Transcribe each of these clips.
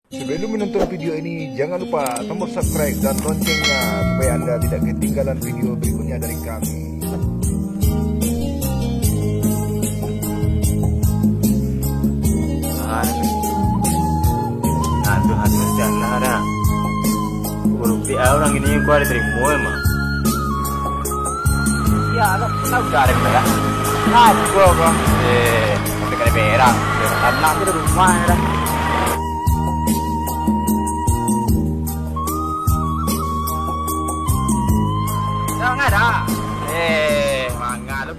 Sebelum menonton video ini, jangan lupa tombol subscribe dan loncengnya supaya Anda tidak ketinggalan video berikutnya dari kami. Tuhan jangan ada. Rupiah orang ini yang kuat terima emang. Ya, lo udah ada mereka. Nah, gua. Nanti kena berang. Anak itu rumah ya. Jangan ada. Mangga lu.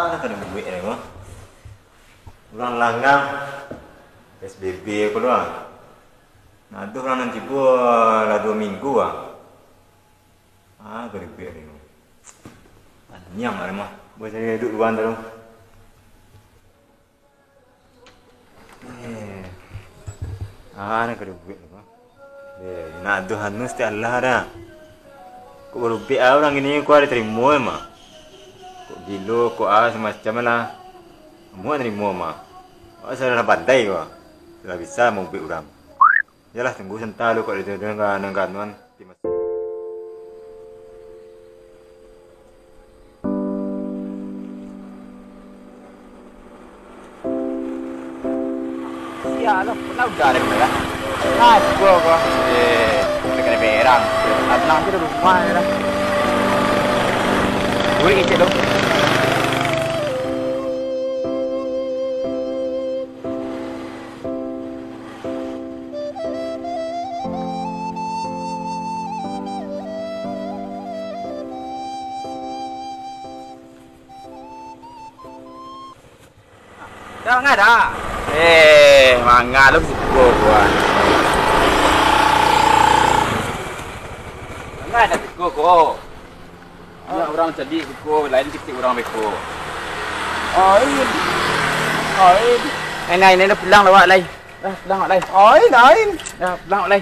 Nak kena duit ni kau. Ulang langgang SBB aku doang. Nah, tu orang nanti buat lah 2 minggu ah. Kena duit ni kau. Nyam lah mah. Buat saya duduk luar tu. Nak kena duit ni kau. Nak tu hanus ti Allah dah. Kau rupiah orang ini kau ada terima emang. Kok gilo, kok semacam lah. Semua terima mah. Saya dah pandai kok. Sudah bisa mau beli orang. Yalah tunggu sebentar lu kok dengan ganuan. Ya, lo udah ada mereka. Nah, gua. Udah kena berang. Anak itu rumah ya. Gue isi dong. Jangan ada. Mangga lu gua. Enggak ada gua. Ya, orang jadi beko, lain kita orang beko. Ain. Ini pulang lawak lai. Pulang lawak lai. Ain. Dah pulang lawak lai.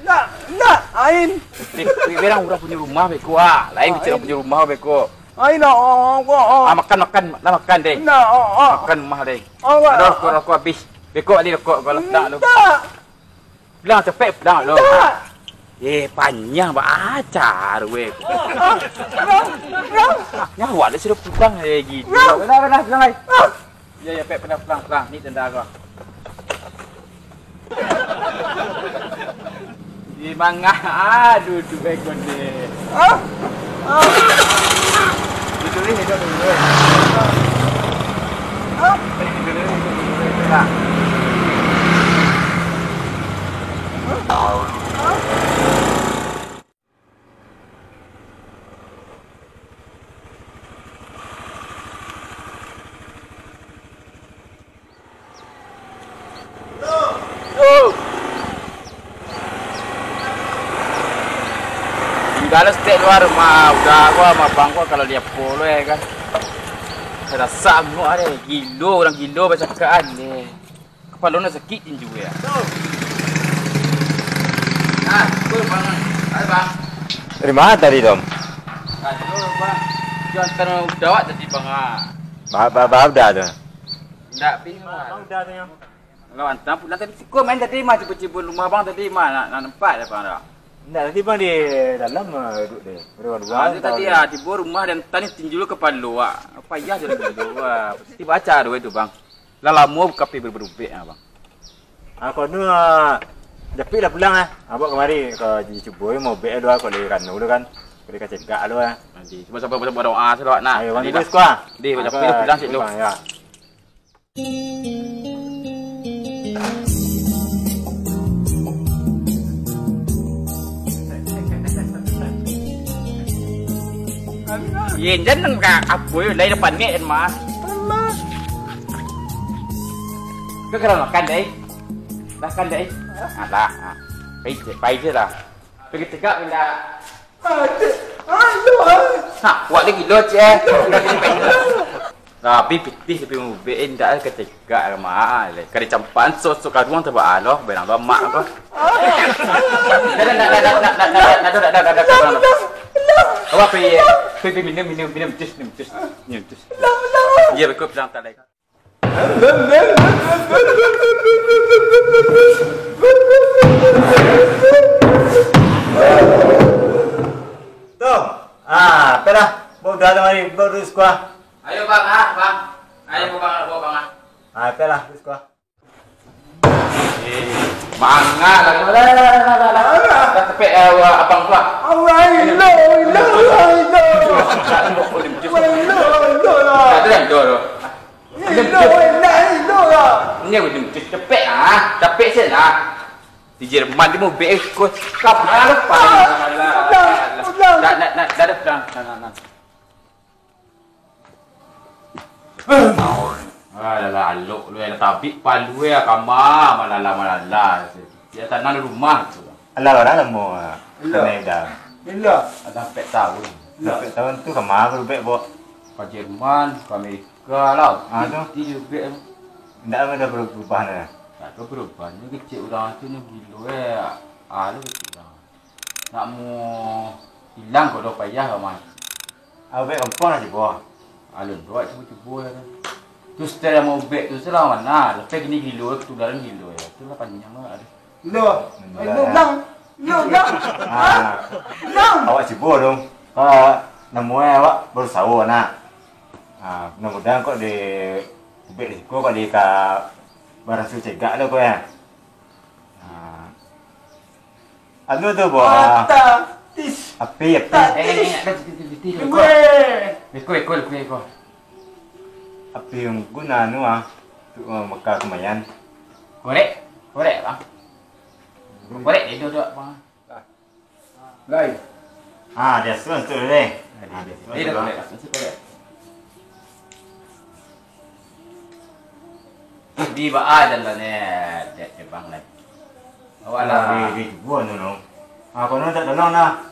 Enggak, Ain. Orang punya rumah beko lain kita punya rumah beko. Ain, makan deh. Makan rumah deh. Aduh, rokok habis. Beko ni rokok kau letak lu. Pulang cepet pulang lu. Panjang acar weh. Nyawa dah sudah pulang gitu. Benar pulang lagi. Ya, pek pulang. Ni tenda kau. Di mangga aduh tu bego ni. Itu ni hidup dulu. Kalau setiap luar mah udah gua sama bang gua kalau dia polo ya kan. Saya rasa semua ada orang gilo bacakan ni. Kepala nak sakit juga ya. Bang. Hai bang. Dari mana tadi Dom? Aduh bang. Jangan kena dawat tadi bang. Bab dah tu. Tak bingung. Dah tu yang. Kalau hantar pula tadi sikut main tadi mah cipu-cipu rumah bang tadi mah nak nampak dah bang dah. Tak, tadi bang di dalam duduk dia. Dua-dua. Dia tadi cipu rumah dan tani tinjul kepala luar. Payah je dulu. Mesti baca dua itu bang. Lah lama kapi berubek bang. Aku tu Japik dah pulang Abang kemari ke Ciboy mau bek doa kau lihat dulu kan. Kau lihat cegak lu Nanti cuba doa selawat nak. Ayo bang terus kuah. Di macam pilih pulang sik lu. Ya. Yen jan nang apa lai depan ni mah. Kau kena makan deh. Makan deh. Dah. Pai je lah. Pergi tegak benda. Ha, buat lagi lo je. Dah kena pai. Tapi pitih tapi mubin dah ke tegak mah. Kali campan so kaduang tu ba aloh benang ba mak apa. Dah. Awak pergi minum jus. Ya betul pelang tak lagi. Tuh, pelah. Bawa dah mari baru sekolah. Ayo bang, bang. Ayo bawa bang. Pelah sekolah. Mangga lagi. Dah tepek abang tua. Ini aku cepet capek sih lah. Di Jerman dia mau bek ikut kapal lepas. Nak. Alah alok lu yang tabik palu ya kama malala. Dia tanah rumah tu. Alah orang dah mau kena dah. Ada 4 tahun. Sampai tahun tu kemana baru bek bawa? Ke Jerman, ke Amerika lah. Tu? Dia juga. Tak ada berubah dah. Tak tahu berubah. Ni kecil orang tu ni gila lu kecil orang. Nak mau hilang kau dah payah amat. Bek kampung aja bawa. Alun buat cuba lah. Tu setelah mau bek tu setelah mana? Lepas gini gila, ketularan gila ya. Itulah panjang lah. Awak cibo dong. Namanya awak baru sawo nak. Mudah-mudahan kok di bek di kok di ka barang suci cegak lo kok ya. Anu tu bawa. Api. Kau. Api yang guna anu untuk mekar kemayan. Korek bang. Korek dia duduk bang. Lai. Dia sun tu deh. Dia dah korek. Di bawah adalah ni dia bang lai. Awak lah. Di buat tu. Kau nak tak tolong lah.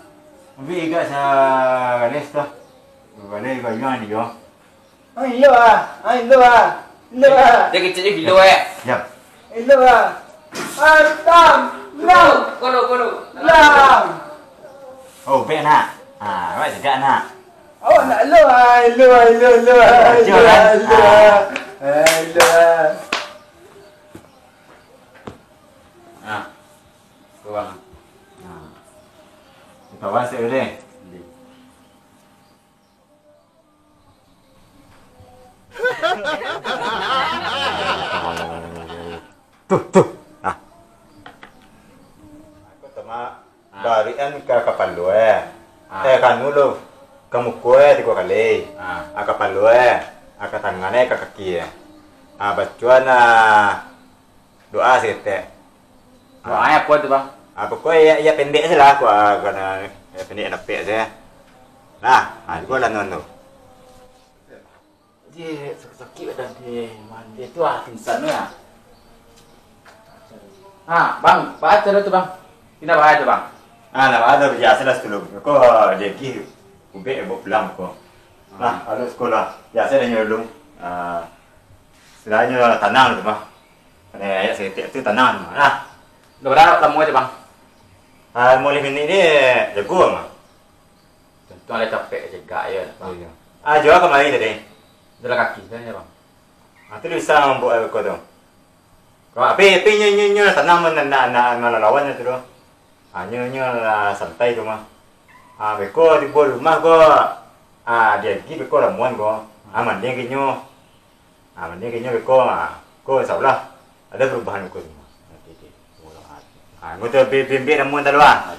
Ambil ikat sa galis tu. Galis kau yang ni jo. Dia kecil je gila Jap. Kolo. Oh, bek nak. Awak cegak nak. Awak nak lu. Kau bang. Kawan saya deh. Tuh. Aku tama darian ke kapal lu kan dulu. Kamu kue 3 kali. Kapal lu ke tangannya ke kaki bacuan doa sih teh. Doa apa tu bang? Pokoknya ya pendek saja lah aku kena pendek napik saja. Nah, aku lah nonu. Dia sakit badan dia. Dia tu pingsan tu ya. Bang, baca tu bang. Kita baca tu bang. Nak ada biasa lah sekolah. Kau dia ki ubek bawa pulang kau. Nah, ada sekolah. Biasa dia nyolong. Istilahnya tanang tu mah. Kena ayat setik tu tanang tu. Nah. Dah berapa tamu aja bang? Mulai minit ni jago mah. Tentu ada capek je gak ya. Jual kemari tadi. Jalan kaki kan ya bang. Itu bisa membuat kau tu. Kau api nyo tanam nak lawan itu tu. Nyo santai tu mah. Beko di bawah rumah kau. Dia pergi beko ramuan kau. Mandi kinyo. Mandi kinyo beko kau salah. Ada perubahan kau tu. Kau tu bimbing ramuan tu lah.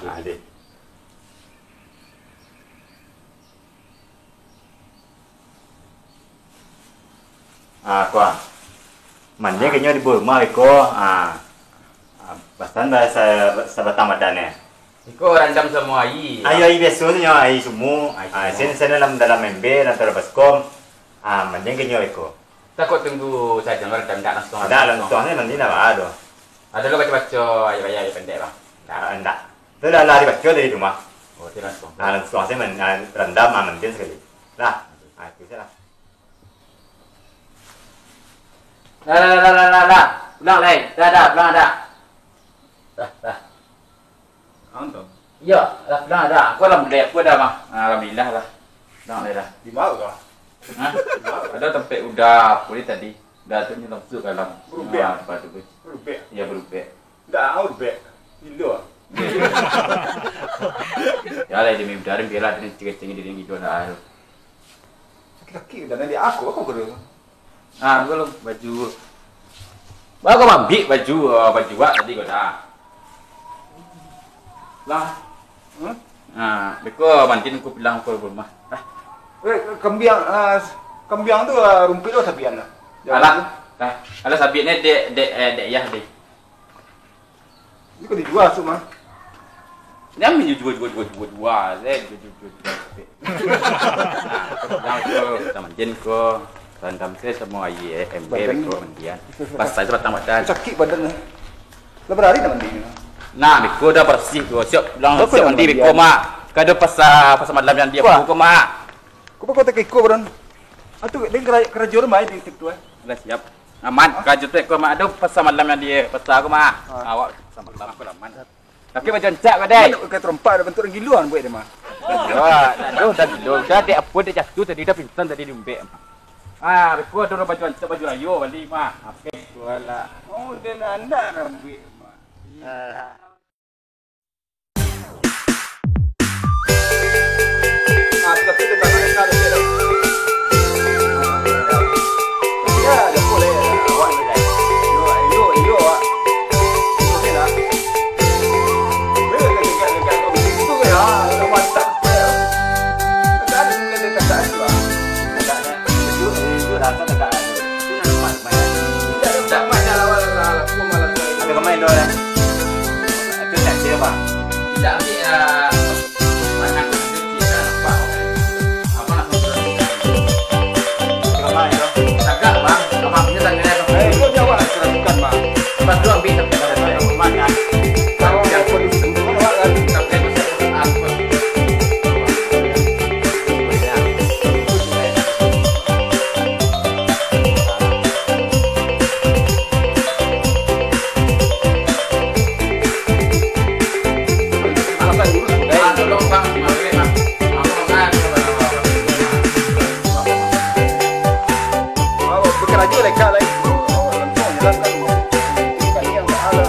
Kau mandi kinyo di bawah rumah beko. Bastan bahasa sabatang badannya. Iko randam semua air. Air biasanya air semua. Sen dalam member atau baskom. Mandi kinyo beko. Takut tunggu saya jangan randam tak langsung. Ada langsung ni mandi nak ada. Ada lo baca-baca ayat-ayat pendek bang. Enggak. Itu dah lari baca dari rumah. Oh, tidak langsung. Langsung saya rendam mandi sekali. Lah, itu saja. Lah. Pulang leh. Dah, pulang dah. Dah. Antum. Ya, dah pulang dah. Aku dah mah. Alhamdulillah lah. Pulang leh dah. Di mana kau? Hah? Ada tempat udah pulih tadi. Dah tu ni langsung dalam. Berubah. Lepas tu. Berubah. Ya berubah. Dah berubah. Gila. Ya lah demi udara biarlah dia cengeng diri gitu dah. Laki-laki dah nanti aku kena. Belum baju. Baru kau ambil baju buat tadi kau dah. Lah. Beko mantin aku bilang kau rumah. Kembiang tu rumput tu sabian lah. Alah sabiannya dek ya dek. Ini kau dijual semua. Dia menjual. Sama jen ko, randam saya semua MB ko mandian. Pas saya batang badan. Sakit badan ni. Lepas hari dah mandi. Nah, beko dah bersih ko. Siap mandi beko mak. Kada pas malam yang dia ko mak. Kau pakai tak ikut badan. Atu dia kerajaan mai di tu Dah siap. Aman, kaju tu ko mak ada pas malam yang dia pas aku mak. Awak sama malam aku aman. Tapi macam cak badai. Kau terempat ada bentuk giluan buat dia mah. Ya, dah gilo. Dah dia apa dia jatuh tadi dah pingsan tadi di umbek. Beko ada baju rayo balik mah. Apa kuala. Oh, dia nak rambut mah. Tapi dia tak nak ada dia. Ya, dia boleh. Awak ni dah. Yo. Okey lah. Boleh dekat kau itu ke ya? Lepas tak. Tak ada lah. Itu dah dekat. Itu nak main. Tak banyak lawan aku malah. Ada kau main dulu. Itu tak siapa? Tidak ambil mana agak bang, kapaknya tangannya dong. Kau jawab bukan bang. Pas tu ambil sampai pada rumahnya. Kalau yang kau di situ awak kan Sampai tu saya aku. alasan dulu. Tolong bang, maafin bang. Bekerja lekat lagi. Jelaskan. Kali yang tak ada.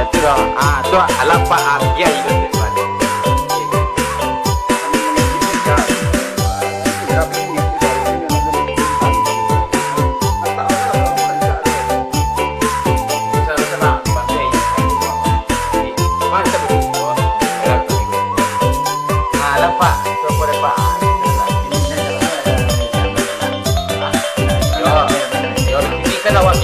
Itu dah. Tu alam pak dia itu. Awak